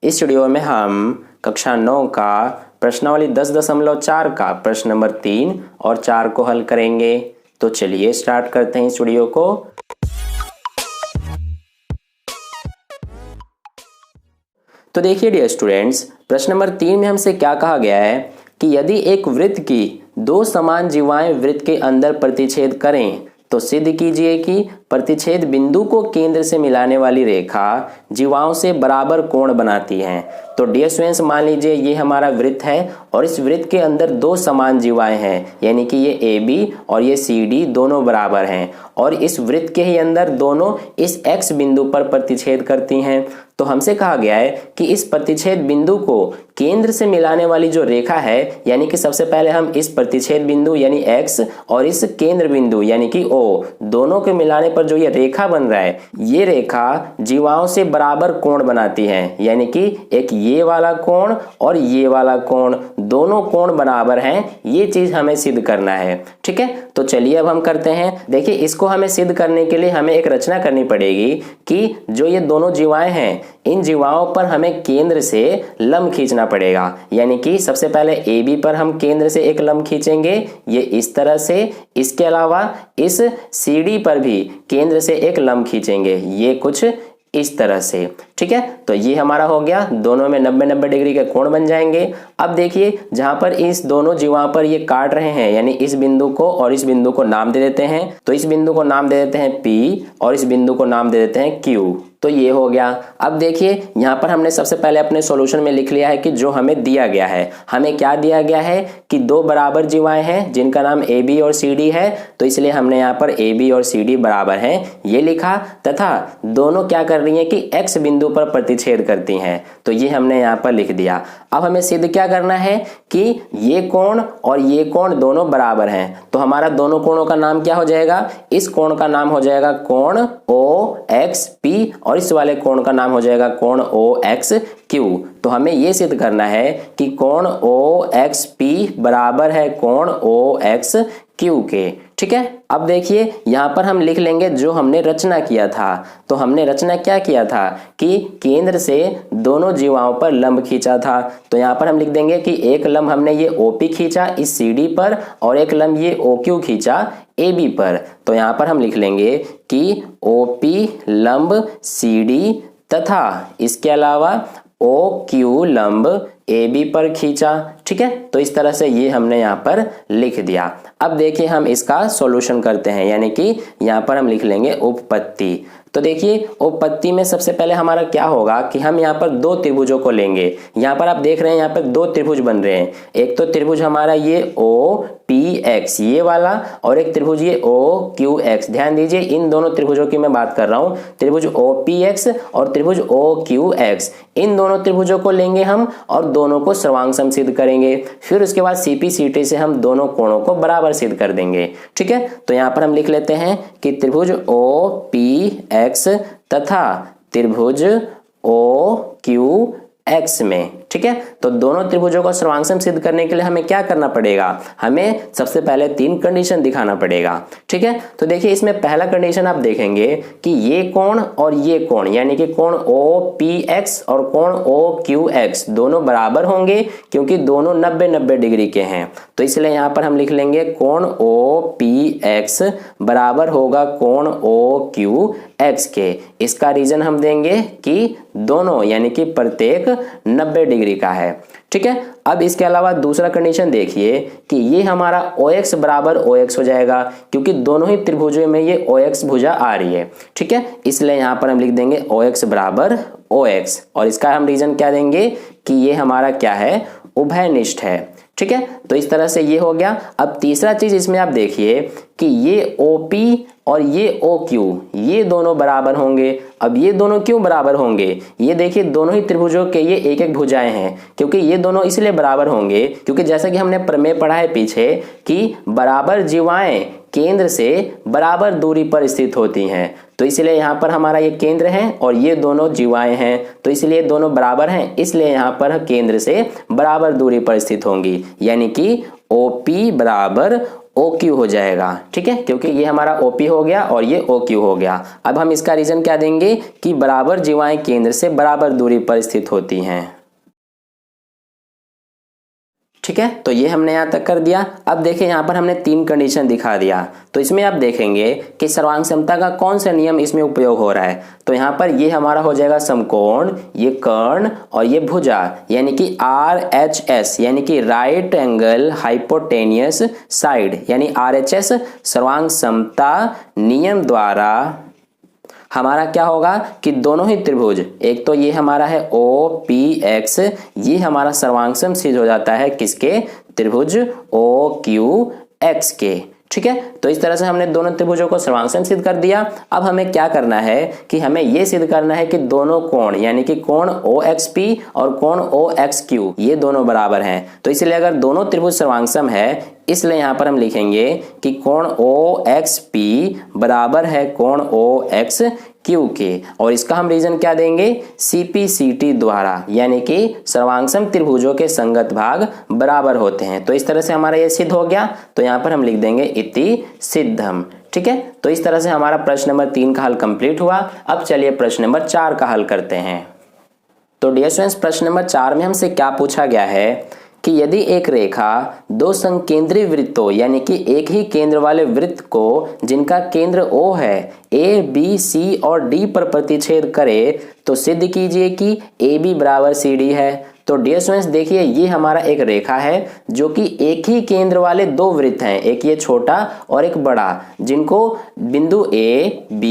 इस वीडियो में हम कक्षा 9 का प्रश्नावली 10.4 का प्रश्न नंबर 3 और 4 को हल करेंगे। तो चलिए स्टार्ट करते हैं इस वीडियो को। तो देखिए डियर स्टूडेंट्स, प्रश्न नंबर 3 में हमसे क्या कहा गया है कि यदि एक वृत्त की दो समान जीवाएं वृत्त के अंदर प्रतिच्छेद करें तो सिद्ध कीजिए कि प्रतिच्छेद बिंदु को केंद्र से मिलाने वाली रेखा जीवाओं से बराबर कोण बनाती है। तो डियर स्टूडेंट्स, मान लीजिए ये हमारा वृत्त है और इस वृत्त के अंदर दो समान जीवाएं हैं, यानी कि ये AB और ये CD दोनों बराबर हैं और इस वृत्त के ही अंदर दोनों इस X बिंदु पर प्रतिच्छेद करती हैं। तो हमसे कहा गया है कि इस प्रतिच्छेद बिंदु को केंद्र से मिलाने वाली जो रेखा है, यानी कि सबसे पहले हम इस प्रतिच्छेद बिंदु यानी X और इस केंद्र बिंदु यानी कि O दोनों के मिलाने पर जो ये रेखा बन रहा है, ये रेखा जीवाओं से बराबर कोण बनाती है, यानी कि एक ये वाला कोण और ये वाला कोण, दोनों कोण बराबर हैं। ये चीज हमें सिद्ध करना है। ठीक है, तो चलिए अब हम करते हैं। देखिए, इसको हमें सिद्ध करने के लिए हमें एक रचना करनी पड़ेगी कि जो ये दोनों जीवाएं हैं, इन जीवाओं पर हमें केंद्र से लंब खींचना पड़ेगा। यानी कि सबसे पहले AB पर हम केंद्र से एक लंब खींचेंगे, ये इस तरह से। इसके अलावा इस CD पर भी केंद्र से एक लंब खींचेंगे, ये कुछ इस तरह से। ठीक है, तो ये हमारा हो गया। दोनों में 90-90 डिग्री के कोण बन जाएंगे। अब देखिए, जहां पर इस दोनों जीवाओं पर ये काट रहे हैं, यानी इस बिंदु को और इस बिंदु को नाम दे देते हैं। तो इस बिंदु को नाम दे देते हैं P और इस बिंदु को नाम दे देते हैं Q। तो ये हो गया। अब देखिए, यहाँ पर हमने सबसे पहले अपने सॉल्यूशन में लिख लिया है कि जो हमें दिया गया है, हमें क्या दिया गया है कि दो बराबर जीवाएं हैं जिनका नाम AB और CD है। तो इसलिए हमने यहाँ पर AB और CD बराबर हैं ये लिखा, तथा दोनों क्या कर रही हैं कि X बिंदु पर प्रतिच्छेद करती हैं। तो ये हमने यहाँ पर लिख दिया। अब हमें सिद्ध क्या करना है कि ये कोण और ये कोण दोनों बराबर हैं। तो हमारा दोनों कोणों का नाम क्या हो जाएगा? इस कोण का नाम हो जाएगा कोण OXP और इस वाले कोण का नाम हो जाएगा कोण OXQ। तो हमें ये सिद्ध करना है कि कोण OXP बराबर है कोण OXQ के। ठीक है, अब देखिए यहाँ पर हम लिख लेंगे जो हमने रचना किया था। तो हमने रचना क्या किया था कि केंद्र से दोनों जीवाओं पर लंब खींचा था। तो यहाँ पर हम लिख देंगे कि एक लंब हमने ये OP खींचा इस CD पर और एक लंब ये OQ खींचा AB पर। तो यहाँ पर हम लिख लेंगे कि OP लंब CD तथा इसके अलावा OQ लंब AB पर खींचा। ठीक है, तो इस तरह से ये हमने यहाँ पर लिख दिया। अब देखिए हम इसका सॉल्यूशन करते हैं, यानी कि यहाँ पर हम लिख लेंगे उपपत्ति। तो देखिए, उपपत्ति में सबसे पहले हमारा क्या होगा कि हम यहाँ पर दो त्रिभुजों को लेंगे। यहाँ पर आप देख रहे हैं यहाँ पर दो त्रिभुज बन रहे हैं। एक तो त्रिभुज हमारा ये OPX ये वाला और एक त्रिभुज ये OQX। ध्यान दीजिए, इन दोनों त्रिभुजों की मैं बात कर रहा हूँ, त्रिभुज OPX और त्रिभुज OQX। इन दोनों त्रिभुजों को लेंगे हम और दोनों को सर्वांग सम सिद्ध करेंगे। फिर उसके बाद CP/CT से हम दोनों कोणों को बराबर सिद्ध कर देंगे। ठीक है, तो यहाँ पर हम लिख लेते हैं कि त्रिभुज OPX तथा त्रिभुज OQX में। ठीक है, तो दोनों त्रिभुजों को सर्वांग सम सिद्ध करने के लिए हमें क्या करना पड़ेगा? हमें सबसे पहले 3 कंडीशन दिखाना पड़ेगा। ठीक है, तो देखिए इसमें पहला कंडीशन आप देखेंगे कि ये कोण और ये कोण, यानी कि कोण OPX और कोण OQX दोनों बराबर होंगे, क्योंकि दोनों 90-90 डिग्री के हैं। तो इसलिए यहाँ पर हम लिख लेंगे कोण OPX बराबर होगा कोण OQX के। इसका रीजन हम देंगे कि दोनों यानी कि प्रत्येक 90 डिग्री का है। ठीक है, अब इसके अलावा दूसरा कंडीशन देखिए कि ये हमारा OX बराबर OX हो जाएगा, क्योंकि दोनों ही त्रिभुजों में ये OX भुजा आ रही है। ठीक है, इसलिए यहाँ पर हम लिख देंगे OX बराबर OX और इसका हम रीजन क्या देंगे कि ये हमारा क्या है? उभयनिष्ठ है। ठीक है, तो इस तरह से ये हो गया। अब तीसरा चीज इसमें आप देखिए कि ये OP और ये OQ ये दोनों बराबर होंगे। अब ये दोनों क्यों बराबर होंगे? ये देखिए, दोनों ही त्रिभुजों के ये एक एक भुजाएं हैं, क्योंकि ये दोनों इसलिए बराबर होंगे क्योंकि जैसा कि हमने प्रमेय पढ़ा है पीछे कि बराबर जीवाएं केंद्र से बराबर दूरी पर स्थित होती हैं। तो इसलिए यहाँ पर हमारा ये केंद्र है और ये दोनों जीवाएं हैं, तो इसलिए दोनों बराबर हैं, इसलिए यहाँ पर केंद्र से बराबर दूरी पर स्थित होंगी, यानी कि OP बराबर OQ हो जाएगा, ठीक है, क्योंकि ये हमारा OP हो गया और ये OQ हो गया। अब हम इसका रीजन क्या देंगे कि बराबर जीवाएं केंद्र से बराबर दूरी पर स्थित होती हैं, ठीक है। तो ये हमने यहाँ तक कर दिया। अब देखिए यहाँ पर हमने 3 कंडीशन दिखा दिया, तो इसमें आप देखेंगे कि सर्वांग समता का कौन सा नियम इसमें उपयोग हो रहा है। तो यहाँ पर ये हमारा हो जाएगा समकोण, ये कर्ण और ये भुजा, यानी कि RHS यानी कि राइट एंगल हाइपोटेनियस साइड, यानी RHS सर्वांग समता नियम द्वारा हमारा क्या होगा कि दोनों ही त्रिभुज, एक तो ये हमारा है OPX, ये हमारा सर्वांगसम सिद्ध हो जाता है किसके, त्रिभुज OQX के, ठीक है। तो इस तरह से हमने दोनों त्रिभुजों को सर्वांगसम सिद्ध कर दिया। अब हमें क्या करना है कि हमें यह सिद्ध करना है कि दोनों कोण यानी कि कोण OXP और कोण OXQ ये दोनों बराबर हैं। तो इसलिए अगर दोनों त्रिभुज सर्वांगसम है, इसलिए यहां पर हम लिखेंगे कि कोण OXP बराबर है कोण OXQ के, और इसका हम रीजन क्या देंगे, CPCT द्वारा, यानी कि सर्वांगसम त्रिभुजों के संगत भाग बराबर होते हैं। तो इस तरह से हमारा ये सिद्ध हो गया, तो यहां पर हम लिख देंगे इति सिद्धम, ठीक है। तो इस तरह से हमारा प्रश्न नंबर 3 का हल कंप्लीट हुआ। अब चलिए प्रश्न नंबर 4 का हल करते हैं। तो डियर स्टूडेंट्स, प्रश्न नंबर 4 में हमसे क्या पूछा गया है कि यदि एक रेखा 2 संकेंद्री वृत्तों यानी कि एक ही केंद्र वाले वृत्त को जिनका केंद्र O है A, B, C और D पर प्रतिच्छेद करे तो सिद्ध कीजिए कि AB बराबर CD है। तो डियर स्टूडेंट्स देखिए, ये हमारा एक रेखा है जो कि एक ही केंद्र वाले 2 वृत्त हैं, एक ये छोटा और एक बड़ा, जिनको बिंदु A, B,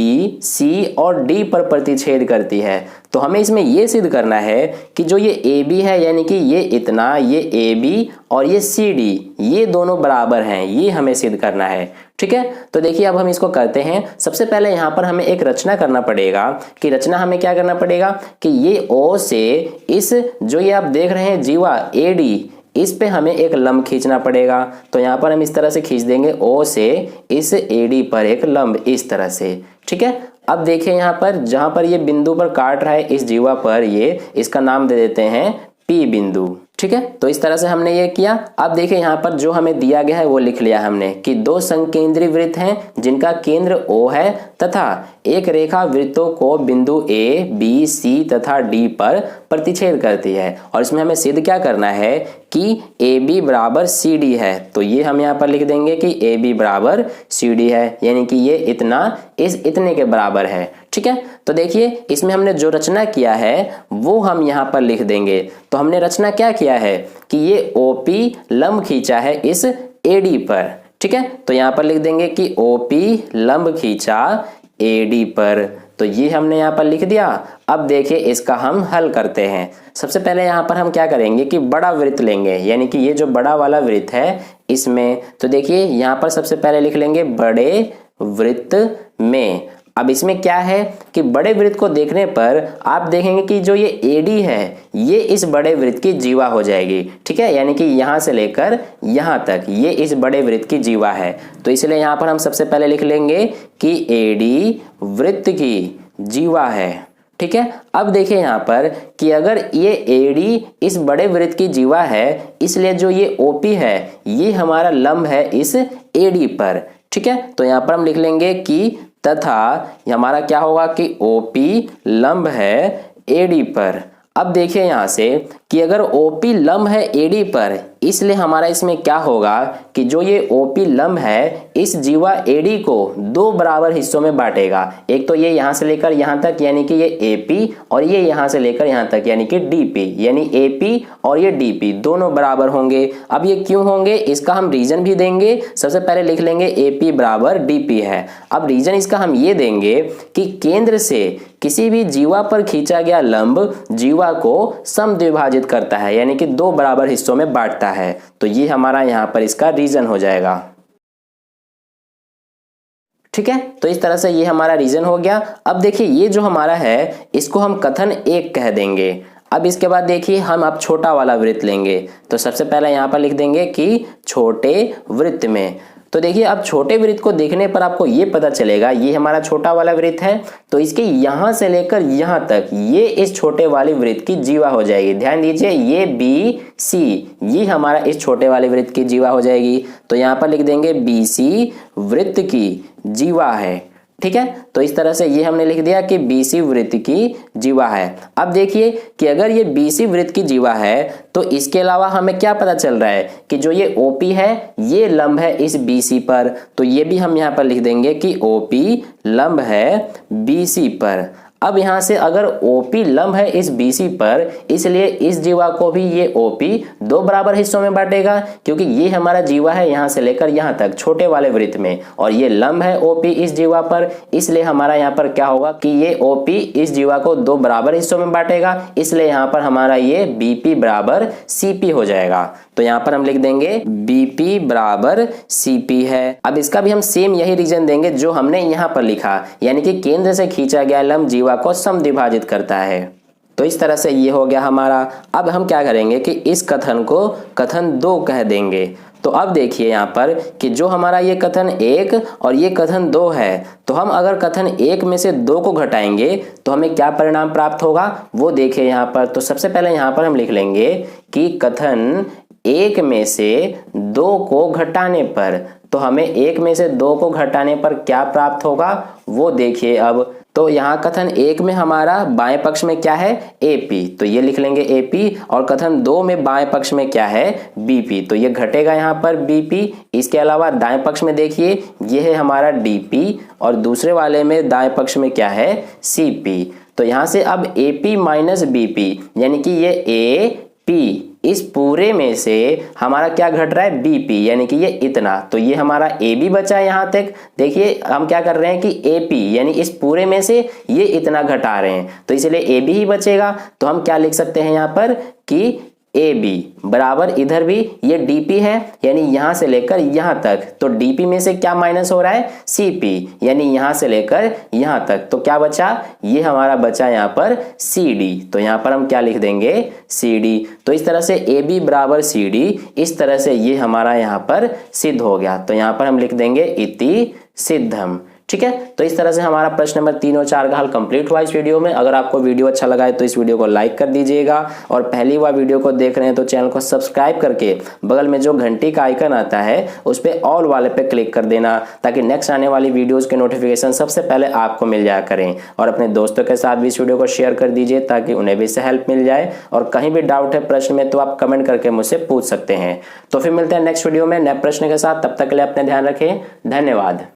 C और D पर प्रतिच्छेद करती है। तो हमें इसमें ये सिद्ध करना है कि जो ये AB है यानी कि ये इतना, ये AB और ये CD ये दोनों बराबर हैं, ये हमें सिद्ध करना है, ठीक है। तो देखिए अब हम इसको करते हैं। सबसे पहले यहाँ पर हमें एक रचना करना पड़ेगा कि रचना हमें क्या करना पड़ेगा कि ये O से इस जो ये आप देख रहे हैं जीवा AD, इस पे हमें एक लंब खींचना पड़ेगा। तो यहाँ पर हम इस तरह से खींच देंगे O से इस AD पर एक लंब, इस तरह से, ठीक है। अब देखिए यहाँ पर जहां पर ये बिंदु पर काट रहा है इस जीवा पर, ये इसका नाम दे देते हैं P बिंदु, ठीक है। तो इस तरह से हमने ये किया। अब देखिए यहाँ पर जो हमें दिया गया है वो लिख लिया हमने कि 2 संकेंद्री वृत्त हैं जिनका केंद्र O है तथा एक रेखा वृत्तों को बिंदु A, B, C तथा D पर प्रतिच्छेद करती है, और इसमें हमें सिद्ध क्या करना है कि AB बराबर CD है। तो ये हम यहाँ पर लिख देंगे कि AB बराबर CD है, यानी कि ये इतना इस इतने के बराबर है, ठीक है। तो देखिए इसमें हमने जो रचना किया है वो हम यहाँ पर लिख देंगे। तो हमने रचना क्या किया है कि ये OP लंब खींचा है इस AD पर, ठीक है। तो यहाँ पर लिख देंगे कि OP लंब खींचा AD पर, तो ये हमने यहाँ पर लिख दिया। अब देखिए इसका हम हल करते हैं। सबसे पहले यहाँ पर हम क्या करेंगे कि बड़ा वृत्त लेंगे, यानी कि ये जो बड़ा वाला वृत्त है इसमें, तो देखिए यहाँ पर सबसे पहले लिख लेंगे बड़े वृत्त में। अब इसमें क्या है कि बड़े वृत्त को देखने पर आप देखेंगे कि जो ये AD है ये इस बड़े वृत्त की जीवा हो जाएगी, ठीक है, यानी कि यहाँ से लेकर यहाँ तक ये इस बड़े वृत्त की जीवा है। तो इसलिए यहाँ पर हम सबसे पहले लिख लेंगे कि AD वृत्त की जीवा है, ठीक है। अब देखिए यहाँ पर कि अगर ये AD इस बड़े वृत्त की जीवा है, इसलिए जो ये OP है ये हमारा लंब है इस AD पर, ठीक है। तो यहाँ पर हम लिख लेंगे कि तथा हमारा क्या होगा कि OP लंब है AD पर। अब देखिए यहाँ से कि अगर OP लंब है AD पर, इसलिए हमारा इसमें क्या होगा कि जो ये OP लंब है इस जीवा AD को 2 बराबर हिस्सों में बांटेगा। एक तो ये यहाँ से लेकर यहाँ तक यानी कि ये AP, और ये यहाँ से लेकर यहाँ तक यानी कि DP, यानी AP और ये DP दोनों बराबर होंगे। अब ये क्यों होंगे इसका हम रीजन भी देंगे। सबसे पहले लिख लेंगे AP बराबर DP है। अब रीजन इसका हम ये देंगे कि केंद्र से किसी भी जीवा पर खींचा गया लंब जीवा को समद्विभाजित करता है, यानी कि 2 बराबर हिस्सों में बांटता है। तो ये हमारा यहाँ पर इसका रीजन हो जाएगा, ठीक है। तो इस तरह से ये हमारा रीजन हो गया। अब देखिए ये जो हमारा है इसको हम कथन 1 कह देंगे। अब इसके बाद देखिए हम अब छोटा वाला वृत्त लेंगे। तो सबसे पहले यहाँ पर लिख देंगे कि छोटे वृत्त में, तो देखिए अब छोटे वृत्त को देखने पर आपको ये पता चलेगा, ये हमारा छोटा वाला वृत्त है, तो इसके यहां से लेकर यहां तक ये इस छोटे वाले वृत्त की जीवा हो जाएगी। ध्यान दीजिए ये बी सी, ये हमारा इस छोटे वाले वृत्त की जीवा हो जाएगी। तो यहां पर लिख देंगे बी सी वृत्त की जीवा है। ठीक है, तो इस तरह से ये हमने लिख दिया कि बीसी वृत्त की जीवा है। अब देखिए कि अगर ये बीसी वृत्त की जीवा है तो इसके अलावा हमें क्या पता चल रहा है कि जो ये ओपी है ये लंब है इस बीसी पर, तो ये भी हम यहाँ पर लिख देंगे कि ओपी लंब है बीसी पर। अब यहां से अगर OP लंब है इस BC पर, इसलिए इस जीवा को भी ये OP दो बराबर हिस्सों में बांटेगा, क्योंकि ये हमारा जीवा है यहां से लेकर यहां तक छोटे वाले वृत्त में, और ये लंब है OP इस जीवा पर, इसलिए हमारा यहाँ पर क्या होगा कि ये OP इस जीवा को दो बराबर हिस्सों में बांटेगा, इसलिए यहाँ पर हमारा ये BP बराबर CP हो जाएगा। तो यहाँ पर हम लिख देंगे BP बराबर CP है। अब इसका भी हम सेम यही रीजन देंगे जो हमने यहाँ पर लिखा, यानी कि केंद्र से खींचा गया लंब जीवा को समद्विभाजित करता है। तो इस तरह से ये हो गया हमारा। अब हम क्या करेंगे कि इस कथन को कथन 2 कह देंगे। तो अब देखिए यहाँ पर कि जो हमारा ये कथन 1 और ये कथन 2 है, तो हम अगर कथन 1 में से 2 को घटाएंगे तो हमें क्या परिणाम प्राप्त होगा वो देखिए यहाँ पर। तो सबसे पहले यहाँ पर हम लिख लेंगे कि कथन 1 में से 2 को घटाने पर, तो हमें 1 में से 2 को घटाने पर क्या प्राप्त होगा वो देखिए। अब तो यहाँ कथन 1 में हमारा बाएं पक्ष में क्या है AP, तो ये लिख लेंगे AP, और कथन 2 में बाएं पक्ष में क्या है BP, तो ये घटेगा यहाँ पर BP। इसके अलावा दाएं पक्ष में देखिए ये है हमारा DP, और दूसरे वाले में दाएं पक्ष में क्या है CP। तो यहाँ से अब AP माइनस BP यानी कि ये AP, इस पूरे में से हमारा क्या घट रहा है BP, यानी कि ये इतना, तो ये हमारा AB बचा है। यहाँ तक देखिए हम क्या कर रहे हैं कि AP यानी इस पूरे में से ये इतना घटा रहे हैं, तो इसलिए AB ही बचेगा। तो हम क्या लिख सकते हैं यहाँ पर कि AB बराबर इधर भी ये DP है, यानी यहां से लेकर यहां तक, तो DP में से क्या माइनस हो रहा है CP, यानी यहां से लेकर यहां तक, तो क्या बचा ये हमारा बचा यहाँ पर CD। तो यहाँ पर हम क्या लिख देंगे CD। तो इस तरह से AB बराबर CD, इस तरह से ये हमारा यहाँ पर सिद्ध हो गया। तो यहाँ पर हम लिख देंगे इति सिद्धम। ठीक है, तो इस तरह से हमारा प्रश्न नंबर 3 और 4 का हल कंप्लीट हुआ इस वीडियो में। अगर आपको वीडियो अच्छा लगा है तो इस वीडियो को लाइक कर दीजिएगा, और पहली बार वीडियो को देख रहे हैं तो चैनल को सब्सक्राइब करके बगल में जो घंटी का आइकन आता है उस पर ऑल वाले पे क्लिक कर देना, ताकि नेक्स्ट आने वाली वीडियोज के नोटिफिकेशन सबसे पहले आपको मिल जाया करें। और अपने दोस्तों के साथ भी इस वीडियो को शेयर कर दीजिए ताकि उन्हें भी इससे हेल्प मिल जाए। और कहीं भी डाउट है प्रश्न में तो आप कमेंट करके मुझसे पूछ सकते हैं। तो फिर मिलते हैं नेक्स्ट वीडियो में नए प्रश्न के साथ, तब तक के लिए अपने ध्यान रखें। धन्यवाद।